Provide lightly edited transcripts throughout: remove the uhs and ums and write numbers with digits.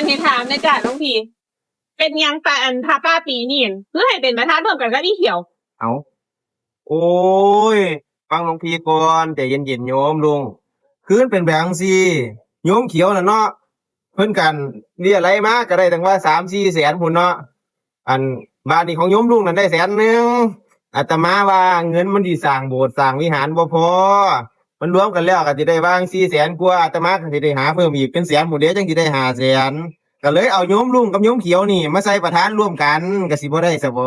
อันนี้ถามนะจ๊ะน้องพี่เป็นยังแต่อันพาป้าปีนี่เพื่อให้เป็นประธานร่วมกันก็อีเขียวเอาโอ้ยฟังหลวงพี่ก่อนใจเย็นๆโยมลุงคืนเป็นแบบซี่โยมเขียวน่ะเนาะเพิ่นกันเรียอะไรมาก็ได้ตั้งว่า3-4 แสนพุ่นเนาะอันบาทนี้ของโยมลุงนั่นได้100,000อาตมาว่าเงินมันสิสร้างโบสถ์สร้างวิหารบ่พอมันรวมกันแล้วก็สิได้วาง4 แสนกว่าอาตมาก็สิได้หาเพิ่มอีกเป็นแสนหมดเด้จังสิได้5 แสนก็เลยเอาโยมลุงกับโยมเขียวนี่มาใส่ประธานร่วมกันก็สิบ่ได้ซะบ่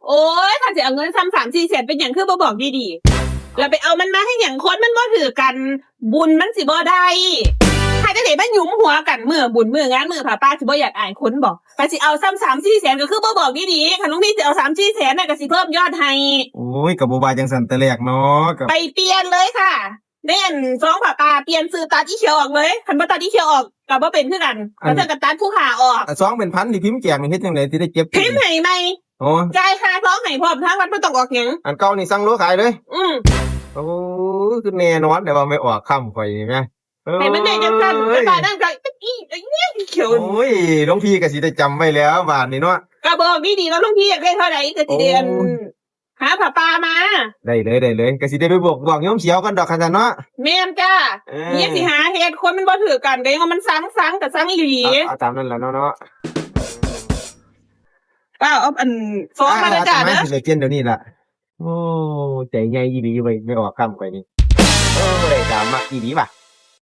โอ้ยถ้าจะเอาเงินซ้ำ3-4 แสนเป็นอย่างคือบ่บอกดีๆแล้วไปเอามันมาให้อย่างคนมันบ่ถือกันบุญมันสิบ่ได้ใครจะเห็นมันหยุมหัวกันมือบุญมืองานมือพาป้าสิบ่อยากอายคนบอกแต่สิเอาซ้ำ3-4 แสนก็คือบ่บอกดีๆคันลุงพี่สิเอา3-4 แสนน่ะก็สิเพิ่มยอดให้โอ้ยกับโบบาจังสันแต่แรกเนาะกับไปเปลี่ยนเลยค่ะเด่นฟ้องผ่าตาเปลี่ยนซื้อตัดอีเขียวออกเลยคันบ่ตัดอีเขียวออกกับบ่เป็นคือกันแล้วเธอก็ตัดผู้ขาออกสองเป็นพันที่พิมพ์แจกนี่เฮ็ดจังได๋ที่ได้เก็บพิมพ์ให้ไหมโอ้จ่ายค่าท้องให้พร้อมทางวัดบ่ต้องออกหยังอันเก่านี่สั่งโลขายเลยมโอ้คือแน่นอนแต่ว่าไม่ออกค่ำข่อยนี่แม่ให้มันได้จังซั่นผ่าตานั่นก็อีไอ้เนี่ยอีเขียวโอ้ยหลวงพี่ก็สิได้จำไว้แล้วบาดนี้เนาะก็บอกดีๆแล้วลุงพี่อยากได้เท่าใดก็สิเดือนหาผ่าปามาได้เลยก็สิได้ไปบอกโยมเขียวกันดอกคันซั่นเนาะแม่นจ้าเนี่ยสิหาเฮ็ดคนมันบ่ถือกันเด้ว่ามันซ้ำๆกับซ้ำอีหลีเอาตามนั้นแหละเนาะป้าเอาอันฟ้องมาแล้วจ้าเด้อสิเลยเปลี่ยนเดี๋ยวนี้ล่ะโอ้ใจใหญ่อีหลีเว้ยไม่ออกค่ำข่อยนี่โอ้ยตามมักอีหลีว่ะ